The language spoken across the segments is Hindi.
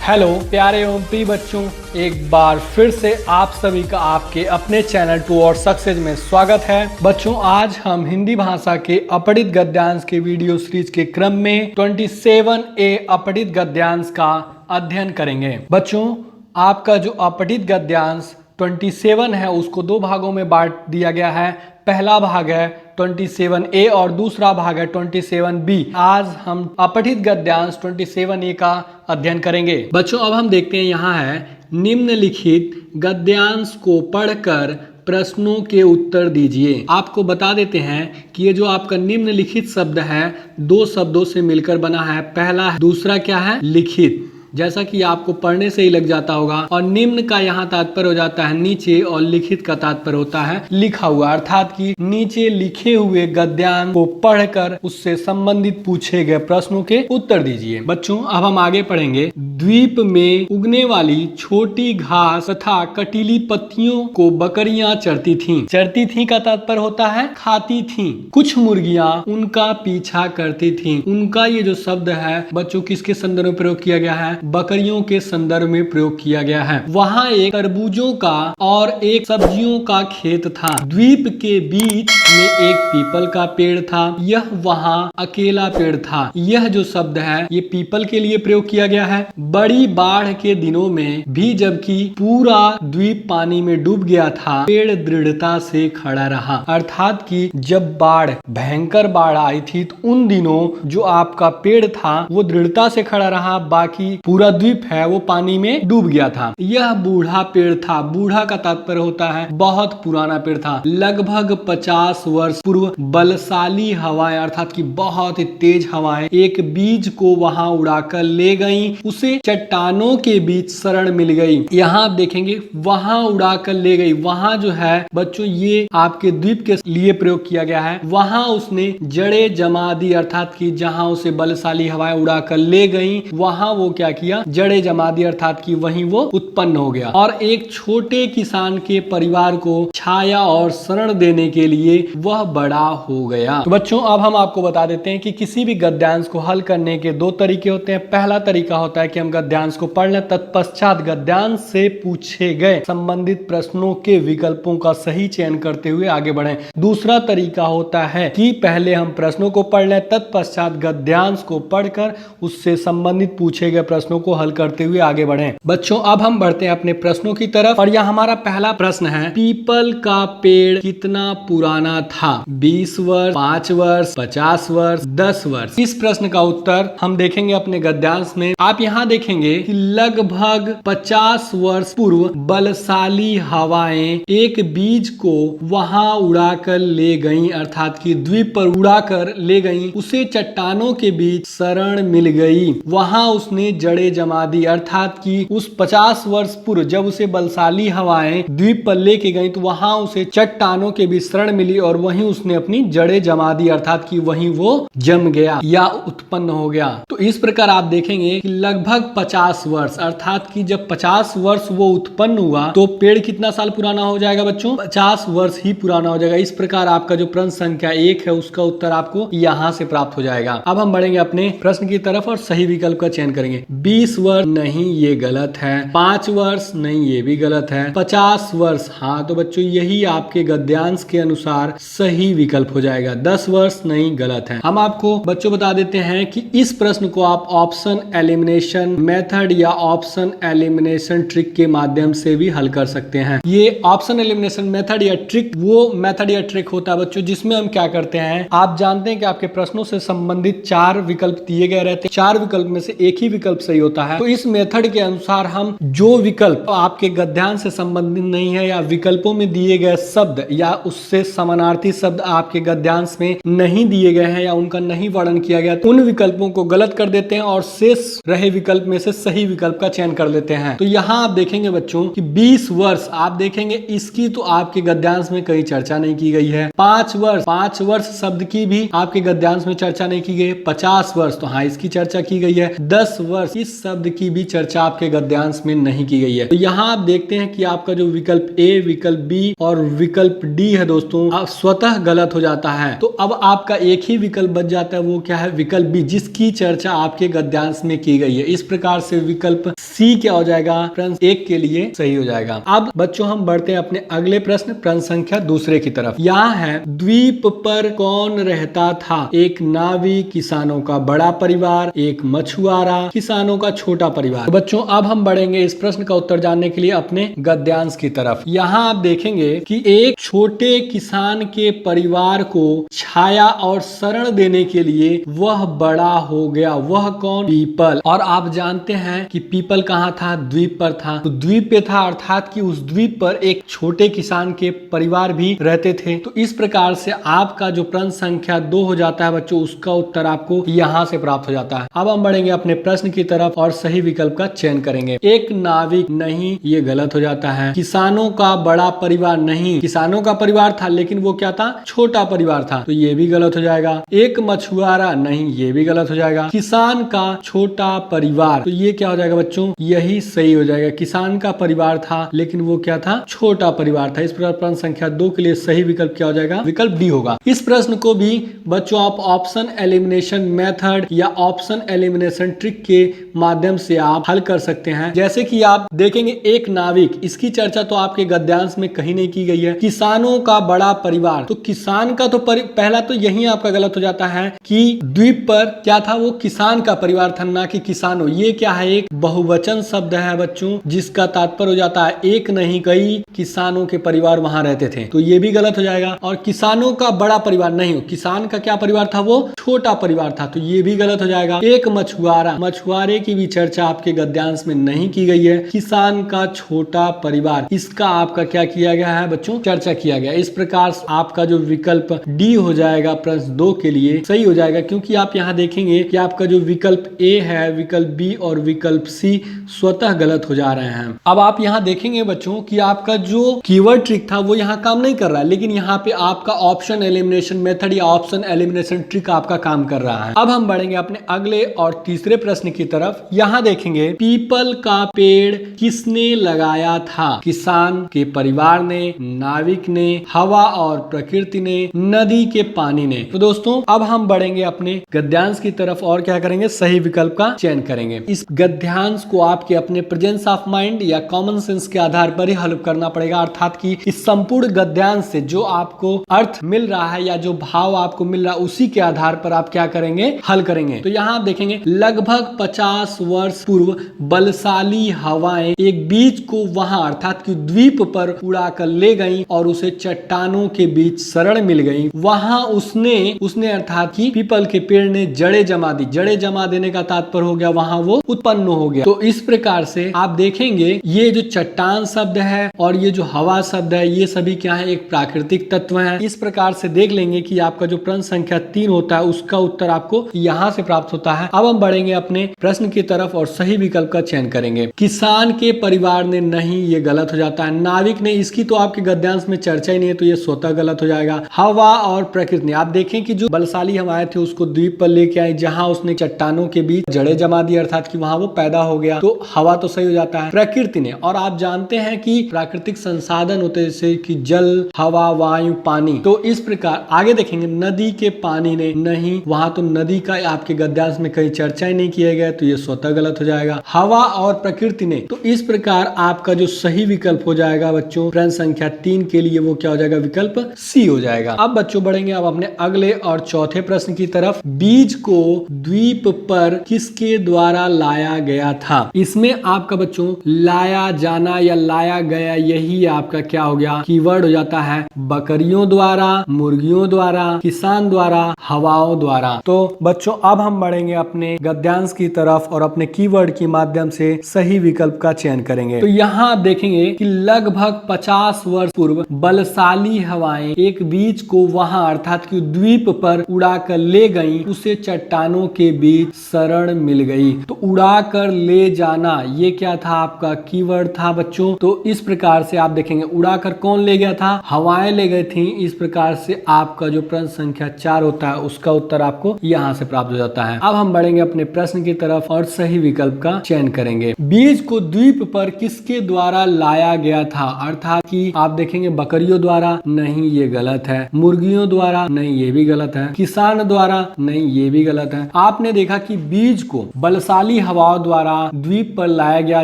हेलो प्यारे एवं प्रिय बच्चों, एक बार फिर से आप सभी का आपके अपने चैनल टुवर्ड्स सक्सेस में स्वागत है। बच्चों, आज हम हिंदी भाषा के अपठित गद्यांश के वीडियो सीरीज के क्रम में 27A अपठित गद्यांश का अध्ययन करेंगे। बच्चों, आपका जो अपठित गद्यांश 27 है उसको दो भागों में बांट दिया गया है। पहला भाग है 27A और दूसरा भाग है 27B। आज हम अपठित गद्यांश 27A का अध्ययन करेंगे। बच्चों, अब हम देखते हैं यहाँ है निम्नलिखित गद्यांश को पढ़कर प्रश्नों के उत्तर दीजिए। आपको बता देते हैं कि ये जो आपका निम्नलिखित शब्द है दो शब्दों से मिलकर बना है। पहला, दूसरा क्या है? लिखित, जैसा कि आपको पढ़ने से ही लग जाता होगा। और निम्न का यहाँ तात्पर्य हो जाता है नीचे और लिखित का तात्पर्य होता है लिखा हुआ, अर्थात कि नीचे लिखे हुए गद्यांश को पढ़कर उससे संबंधित पूछे गए प्रश्नों के उत्तर दीजिए। बच्चों, अब हम आगे पढ़ेंगे। द्वीप में उगने वाली छोटी घास तथा कटीली पत्तियों को बकरियां चरती थीं। चरती थीं का तात्पर्य होता है खाती थीं। कुछ मुर्गियां उनका पीछा करती थीं। उनका ये जो शब्द है बच्चों किसके संदर्भ में प्रयोग किया गया है? बकरियों के संदर्भ में प्रयोग किया गया है। वहाँ एक तरबूजों का और एक सब्जियों का खेत था। द्वीप के बीच में एक पीपल का पेड़ था। यह वहाँ अकेला पेड़ था। यह जो शब्द है ये पीपल के लिए प्रयोग किया गया है। बड़ी बाढ़ के दिनों में भी जबकि पूरा द्वीप पानी में डूब गया था, पेड़ दृढ़ता से खड़ा रहा। अर्थात कि जब बाढ़, भयंकर बाढ़ आई थी तो उन दिनों जो आपका पेड़ था वो दृढ़ता से खड़ा रहा, बाकी पूरा द्वीप है वो पानी में डूब गया था। यह बूढ़ा पेड़ था। बूढ़ा का तात्पर्य होता है बहुत पुराना पेड़ था। लगभग 50 वर्ष पूर्व बलशाली हवाएं, अर्थात कि बहुत ही तेज हवाएं एक बीज को वहां उड़ाकर ले गईं। उसे चट्टानों के बीच शरण मिल गई। यहाँ आप देखेंगे वहां उड़ाकर ले गई। वहां जो है बच्चों ये आपके द्वीप के लिए प्रयोग किया गया है। वहां उसने जड़े जमा दी, अर्थात कि जहां उसे बलशाली हवाएं उड़ाकर ले गई वहां वो क्या किया? जड़े जमा दी, अर्थात कि वहीं वो उत्पन्न हो गया। और एक छोटे किसान के परिवार को छाया और शरण देने के लिए वह बड़ा हो गया। तो बच्चों, अब हम आपको बता देते हैं कि किसी भी गद्यांश को हल करने के दो तरीके होते हैं। पहला तरीका होता है कि हम गद्यांश को पढ़ लें, तत्पश्चात गद्यांश से पूछे गए संबंधित प्रश्नों के विकल्पों का सही चयन करते हुए आगे बढ़ें। दूसरा तरीका होता है कि पहले हम प्रश्नों को पढ़ लें, तत्पश्चात गद्यांश को पढ़कर उससे संबंधित पूछे गए प्रश्नों को हल करते हुए आगे बढ़ें। बच्चों, अब हम बढ़ते हैं अपने प्रश्नों की तरफ और यहाँ हमारा पहला प्रश्न है, पीपल का पेड़ कितना पुराना था? 20 वर्ष, 5 वर्ष, 50 वर्ष, 10 वर्ष। इस प्रश्न का उत्तर हम देखेंगे अपने गद्यांश में। आप यहाँ देखेंगे कि लगभग 50 वर्ष पूर्व बलशाली हवाएं एक बीज को वहां उड़ाकर ले गईं, अर्थात कि द्वीप पर उड़ाकर ले गईं। उसे चट्टानों के बीच शरण मिल गई। वहां उसने जड़े जमा दी, अर्थात कि उस 50 वर्ष पूर्व जब उसे बलशाली हवाएं द्वीप पर लेके गई तो वहां उसे चट्टानों के बीच शरण मिली और वहीं उसने अपनी जड़ें जमा दी, अर्थात कि वहीं वो जम गया या उत्पन्न हो गया। तो इस प्रकार आप देखेंगे कि लगभग 50 वर्ष, अर्थात कि जब 50 वर्ष वो उत्पन्न हुआ तो पेड़ कितना साल पुराना हो जाएगा बच्चों? 50 वर्ष ही पुराना हो जाएगा। इस प्रकार आपका जो प्रश्न संख्या 1 है उसका उत्तर आपको यहाँ से प्राप्त हो जाएगा। अब हम बढ़ेंगे अपने प्रश्न की तरफ और सही विकल्प का चयन करेंगे। 20 वर्ष नहीं, ये गलत है। 5 वर्ष नहीं, ये भी गलत है। 50 वर्ष, हाँ, तो बच्चों यही आपके गद्यांश के अनुसार सही विकल्प हो जाएगा। 10 वर्ष नहीं, गलत है। हम आपको बच्चों बता देते हैं कि इस प्रश्न को आप ऑप्शन एलिमिनेशन मेथड या ऑप्शन एलिमिनेशन ट्रिक के माध्यम से भी हल कर सकते हैं। ये ऑप्शन एलिमिनेशन मेथड या ट्रिक वो मेथड या ट्रिक होता है बच्चों जिसमें हम क्या करते हैं, आप जानते हैं कि आपके प्रश्नों से संबंधित 4 विकल्प दिए गए रहते हैं। 4 विकल्प में से एक ही विकल्प सही होता है। तो इस मेथड के अनुसार हम जो विकल्प आपके गद्यांश से संबंधित नहीं है या विकल्पों में दिए गए शब्द या उससे समानार्थी शब्द आपके गद्यांश में नहीं दिए गए हैं या उनका नहीं वर्णन किया गया, उन विकल्पों को गलत कर देते हैं और शेष रहे विकल्प में से सही विकल्प का चयन कर लेते हैं। तो यहाँ आप देखेंगे बच्चों कि 20 वर्ष, आप देखेंगे इसकी तो आपके गद्यांश में कहीं चर्चा नहीं की गई है। 5 वर्ष शब्द की भी आपके गद्यांश में चर्चा नहीं की गई। 50 वर्ष, तो हाँ इसकी चर्चा की गई है। 10 वर्ष, इस शब्द की भी चर्चा आपके गद्यांश में नहीं की गई है। तो यहाँ आप देखते हैं कि आपका जो विकल्प ए, विकल्प बी और विकल्प डी है दोस्तों स्वतः गलत हो जाता है। तो अब आपका एक ही विकल्प बच जाता है, वो क्या है? विकल्प बी, जिसकी चर्चा चर्चा आपके गद्यांश में की गई है। इस प्रकार से विकल्प सी क्या हो जाएगा, प्रश्न 1 के लिए सही हो जाएगा। अब बच्चों हम बढ़ते हैं अपने अगले प्रश्न संख्या दूसरे की तरफ। यहाँ है, द्वीप पर कौन रहता था? एक नाविक, किसानों का बड़ा परिवार, एक मछुआरा, किसानों का छोटा परिवार। तो बच्चों अब हम बढ़ेंगे इस प्रश्न का उत्तर जानने के लिए अपने गद्यांश की तरफ। यहाँ आप देखेंगे कि एक छोटे किसान के परिवार को छाया और शरण देने के लिए वह बड़ा हो गया। वह कौन? पीपल। और आप जानते हैं कि पीपल कहाँ था? द्वीप पर था। तो द्वीप पे था अर्थात कि उस द्वीप पर एक छोटे किसान के परिवार भी रहते थे। तो इस प्रकार से आपका जो प्रश्न संख्या 2 हो जाता है बच्चों, उसका उत्तर आपको यहाँ से प्राप्त हो जाता है। अब हम बढ़ेंगे अपने प्रश्न की तरफ और सही विकल्प का चयन करेंगे। एक नाविक, नहीं, ये गलत हो जाता है। किसानों का बड़ा परिवार, नहीं, किसानों का परिवार था लेकिन वो क्या था? छोटा परिवार था, तो ये भी गलत हो जाएगा। एक मछुआरा, नहीं, ये भी गलत हो जाएगा। किसान का छोटा परिवार, तो ये क्या हो जाएगा बच्चों? यही सही हो जाएगा। किसान का परिवार था लेकिन वो क्या था? छोटा परिवार था। इस प्रकार प्रश्न संख्या 2 के लिए सही विकल्प क्या हो जाएगा? विकल्प डी होगा। इस प्रश्न को भी बच्चों आप ऑप्शन एलिमिनेशन मेथड या ऑप्शन एलिमिनेशन ट्रिक के माध्यम से आप हल कर सकते हैं। जैसे कि आप देखेंगे, एक नाविक, इसकी चर्चा तो आपके गद्यांश में कहीं नहीं की गई है। किसानों का बड़ा परिवार, तो किसान का तो पहला तो यही आपका गलत हो जाता है कि द्वीप पर क्या था? वो किसान का परिवार था, ना कि किसानों। ये क्या है? एक बहुवचन शब्द है बच्चों, जिसका तात्पर्य हो जाता है एक नहीं कई किसानों के परिवार वहां रहते थे, तो ये भी गलत हो जाएगा। और किसानों का बड़ा परिवार, नहीं, किसान का क्या परिवार था? वो छोटा परिवार था, तो ये भी गलत हो जाएगा। एक मछुआरा, मछुआरे की भी चर्चा आपके गद्यांश में नहीं की गई है। किसान का छोटा परिवार, इसका आपका क्या किया गया है बच्चों? चर्चा किया गया। इस प्रकार आपका जो विकल्प डी हो जाएगा प्रश्न 2 के लिए सही हो जाएगा, क्योंकि आप यहाँ देखेंगे कि आपका जो विकल्प ए है, विकल्प बी और विकल्प सी स्वतः गलत हो जा रहे हैं। अब आप यहाँ देखेंगे बच्चों कि आपका जो कीवर्ड ट्रिक था वो यहाँ काम नहीं कर रहा है, लेकिन यहाँ पे आपका ऑप्शन एलिमिनेशन मेथड या ऑप्शन एलिमिनेशन ट्रिक आपका काम कर रहा है। अब हम बढ़ेंगे अपने अगले और तीसरे प्रश्न की तरफ। यहाँ देखेंगे, पीपल का पेड़ किसने लगाया था? किसान के परिवार ने, नाविक ने, हवा और प्रकृति ने, नदी के पानी ने। तो दोस्तों अब हम बढ़ेंगे अपने गद्यांश की तरफ और क्या करेंगे? सही विकल्प का चयन करेंगे। इस गद्यांश को आपके अपने प्रेजेंस ऑफ माइंड या कॉमन सेंस के आधार पर ही हल करना पड़ेगा, अर्थात कि इस संपूर्ण गद्यांश से जो आपको अर्थ मिल रहा है या जो भाव आपको मिल रहा है उसी के आधार पर आप क्या करेंगे? हल करेंगे। तो यहाँ आप देखेंगे, लगभग 50 वर्ष पूर्व बलशाली हवाएं एक बीज को वहां अर्थात कि द्वीप पर उड़ा कर ले गई और उसे चट्टानों के बीच शरण मिल गई। वहां उसने अर्थात कि पीपल के पेड़ ने जड़े जमा दी। जड़े जमा देने का तात्पर्य हो गया वहां वो उत्पन्न हो गया। तो इस प्रकार से आप देखेंगे ये जो चट्टान शब्द है और ये जो हवा शब्द है, ये सभी क्या है? एक प्राकृतिक तत्व है। इस प्रकार से देख लेंगे कि आपका जो प्रश्न संख्या 3 होता है उसका उत्तर आपको यहाँ से प्राप्त होता है। अब हम बढ़ेंगे अपने प्रश्न की तरफ और सही विकल्प का चयन करेंगे। किसान के परिवार ने, नहीं, ये गलत हो जाता है। नाविक ने, इसकी तो आपके गद्यांश में चर्चा ही नहीं है, तो ये स्वतः गलत हो जाएगा। हवा और प्रकृति ने, आप देखें कि जो बलशाली हवाएं थे उसको द्वीप पर लेके आए जहां उसने चट्टानों के बीच जड़े जमा दी, अर्थात कि वहां वो पैदा हो गया, तो हवा तो सही हो जाता है। प्रकृति ने, और आप जानते हैं कि प्राकृतिक संसाधन होते हैं जैसे कि जल, हवा, वायु, पानी, तो इस प्रकार आगे देखेंगे, नदी के पानी ने, नहीं, वहां तो नदी का आपके गद्यांश में कहीं चर्चा ही नहीं किया गया, तो ये स्वतः गलत हो जाएगा। हवा और प्रकृति ने, तो इस प्रकार आपका जो सही विकल्प हो जाएगा बच्चों प्रश्न संख्या 3 के लिए वो क्या हो जाएगा? विकल्प सी हो जाएगा। अब बच्चों बढ़ेंगे अब अपने अगले और चौथे प्रश्न की तरफ। बीज को द्वीप पर किसके द्वारा लाया गया था? इसमें आपका बच्चों लाया जाना या लाया गया, यही आपका क्या हो गया? कीवर्ड हो जाता है। बकरियों द्वारा, मुर्गियों द्वारा, किसान द्वारा, हवाओं द्वारा। तो बच्चों अब हम बढ़ेंगे अपने गद्यांश की तरफ और अपने कीवर्ड के माध्यम से सही विकल्प का चयन करेंगे। तो यहाँ आप देखेंगे कि लगभग 50 वर्ष पूर्व बलशाली हवाएं एक बीज को वहां अर्थात कि द्वीप पर उड़ा कर ले गई, उसे चट्टानों के बीच शरण मिल गई। तो उड़ा कर ले जाना, ये क्या था? आपका कीवर्ड था बच्चों। तो इस प्रकार से आप देखेंगे उड़ा कर कौन ले गया था? हवाएं ले गई थी। इस प्रकार से आपका जो प्रश्न संख्या 4 होता है उसका उत्तर आपको यहाँ से प्राप्त हो जाता है। अब हम बढ़ेंगे अपने प्रश्न की तरफ और सही विकल्प का चयन करेंगे। बीज को द्वीप पर किसके द्वारा लाया गया था? अर्थात कि आप देखेंगे बकरियों द्वारा, नहीं, ये गलत है। मुर्गियों द्वारा, नहीं, ये भी गलत है। किसान द्वारा, नहीं, ये भी गलत है। आप आपने देखा कि बीज को बलशाली हवाओं द्वारा द्वीप पर लाया गया,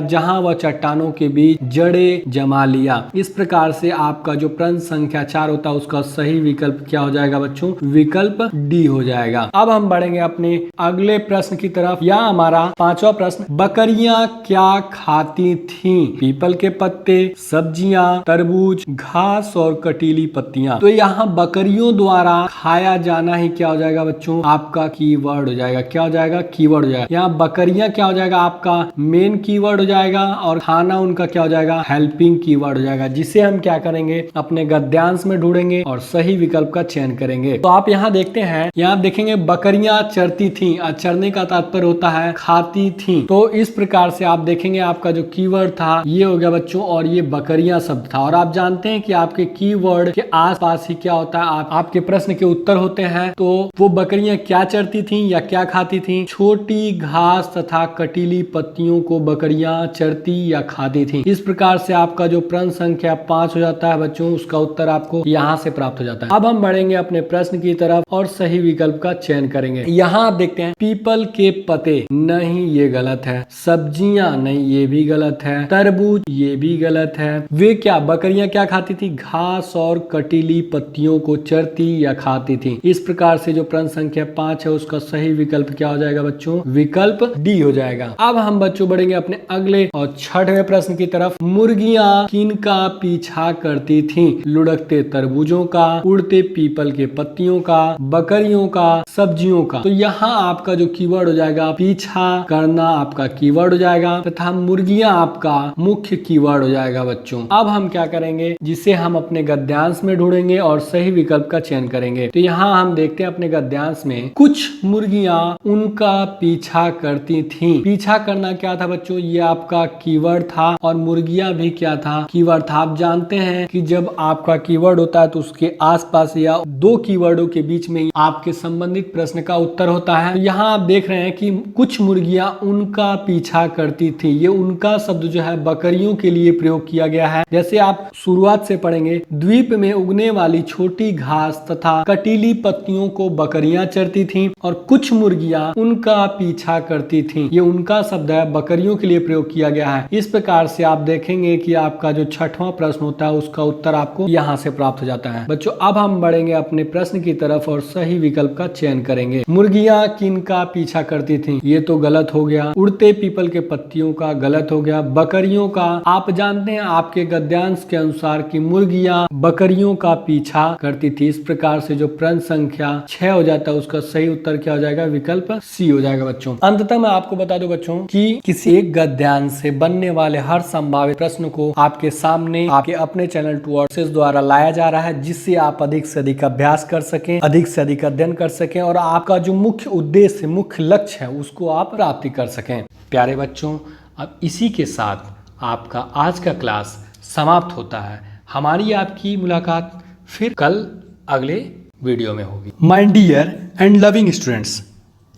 जहां वह चट्टानों के बीच जड़े जमा लिया। इस प्रकार से आपका जो प्रश्न संख्या 4 होता है उसका सही विकल्प क्या हो जाएगा बच्चों? विकल्प डी हो जाएगा। अब हम बढ़ेंगे अपने अगले प्रश्न की तरफ। यह हमारा 5वां प्रश्न, बकरियां क्या खाती थीं? पीपल के पत्ते, सब्जियां, तरबूज, घास और कटीली पत्तियां। तो यहाँ बकरियों द्वारा खाया जाना ही क्या हो जाएगा बच्चों? आपका कीवर्ड हो जाएगा। क्या हो जाएगा? कीवर्ड हो जाएगा। यहाँ बकरियां क्या हो जाएगा? आपका मेन कीवर्ड हो जाएगा और खाना उनका क्या हो जाएगा? हेल्पिंग कीवर्ड हो जाएगा, जिसे हम क्या करेंगे? अपने गद्यांश में ढूंढेंगे और सही विकल्प का चयन करेंगे। तो आप यहाँ देखते हैं, यहाँ देखेंगे बकरियां चरती थी। चरने का तात्पर्य होता है खाती थी। तो इस प्रकार से आप देखेंगे आपका जो कीवर्ड था ये हो गया बच्चों, और ये बकरियां शब्द था। और आप जानते हैं कि आपके कीवर्ड के आसपास ही क्या होता है? आपके प्रश्न के उत्तर होते हैं। तो वो बकरियां क्या चरती थी या क्या खाती थी? छोटी घास तथा कटीली पत्तियों को बकरियां चरती या खाती थी। इस प्रकार से आपका जो प्रश्न संख्या 5 हो जाता है बच्चों, उसका उत्तर आपको यहाँ से प्राप्त हो जाता है। अब हम बढ़ेंगे अपने प्रश्न की तरफ और सही विकल्प का चयन करेंगे। यहाँ आप देखते हैं पीपल के पत्ते, नहीं ये गलत है। सब्जियां, नहीं ये भी गलत है। तरबूज, ये भी गलत है। वे क्या, बकरियां क्या खाती थी? घास और कटीली पत्तियों को चरती या खाती थी। इस प्रकार से जो प्रश्न संख्या 5 है उसका सही विकल्प क्या हो जाएगा बच्चों? विकल्प डी हो जाएगा। अब हम बच्चों बढ़ेंगे अपने अगले और 6वें प्रश्न की तरफ। मुर्गियां किनका पीछा करती थीं? लुढ़कते तरबूजों का, उड़ते पीपल के पत्तियों का, बकरियों का, सब्जियों का। तो यहाँ आपका जो कीवर्ड हो जाएगा पीछा करना आपका कीवर्ड हो जाएगा तथा मुर्गियां आपका मुख्य कीवर्ड हो जाएगा बच्चों। अब हम क्या करेंगे? जिसे हम अपने गद्यांश में ढूंढेंगे और सही विकल्प का चयन करेंगे। तो यहाँ हम देखते हैं अपने गद्यांश में, कुछ मुर्गियां उनका पीछा करती थीं। पीछा करना क्या था बच्चों? ये आपका कीवर्ड था और मुर्गियां भी क्या था? कीवर्ड था। आप जानते हैं कि जब आपका कीवर्ड होता है तो उसके आसपास या दो कीवर्डों के बीच में ही आपके संबंधित प्रश्न का उत्तर होता है। तो यहाँ आप देख रहे हैं कि कुछ मुर्गियां उनका पीछा करती थी। ये उनका शब्द जो है बकरियों के लिए प्रयोग किया गया है। जैसे आप शुरुआत से पढ़ेंगे, द्वीप में उगने वाली छोटी घास तथा कटीली पत्तियों को बकरियां चरती थीं और कुछ मुर्गियां उनका पीछा करती थीं। ये उनका शब्द है, बकरियों के लिए प्रयोग किया गया है। इस प्रकार से आप देखेंगे कि आपका जो 6वां प्रश्न होता है उसका उत्तर आपको यहाँ से प्राप्त हो जाता है। बच्चों अब हम बढ़ेंगे अपने प्रश्न की तरफ और सही विकल्प का चयन करेंगे। मुर्गियां किनका पीछा करती थीं? ये तो गलत हो गया। उड़ते पीपल के पत्तियों का गलत हो गया। बकरियों का, आप जानते हैं आपके गद्यांश के अनुसार कि मुर्गियां बकरियों का पीछा करती थी। इस प्रकार से जो प्रश्न संख्या 6 हो जाता है उसका सही उत्तर क्या हो जाएगा? विकल्प सी हो जाएगा बच्चों। अंततः मैं आपको बता दूं बच्चों कि किसी एक गद्यांश से बनने वाले हर संभावित प्रश्न को आपके सामने आपके अपने चैनल टू वर्सेस द्वारा लाया जा रहा है, जिससे आप अधिक से अधिक अभ्यास कर सकें, अधिक से अधिक अध्ययन कर सकें और आपका जो मुख्य उद्देश्य, मुख्य लक्ष्य है उसको आप प्राप्ति कर सकें। प्यारे बच्चों, अब इसी के साथ आपका आज का क्लास समाप्त होता है। हमारी आपकी मुलाकात फिर कल अगले वीडियो में होगी। My dear and loving students,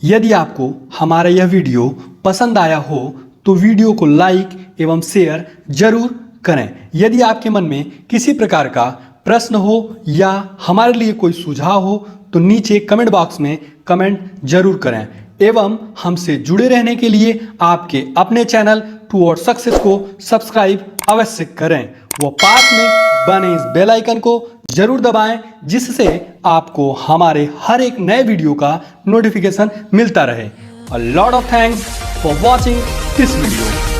यदि आपको हमारा यह वीडियो पसंद आया हो तो वीडियो को लाइक एवं शेयर जरूर करें। यदि आपके मन में किसी प्रकार का प्रश्न हो या हमारे लिए कोई सुझाव हो तो नीचे कमेंट बॉक्स में कमेंट जरूर करें एवं हमसे जुड़े रहने के लिए आपके अपने चैनल टुवर्ड सक्सेस को सब्सक्राइब अवश्य करें। वो पास में बने इस बेल आइकन को जरूर दबाएं, जिससे आपको हमारे हर एक नए वीडियो का नोटिफिकेशन मिलता रहे। A lot of thanks for watching this video.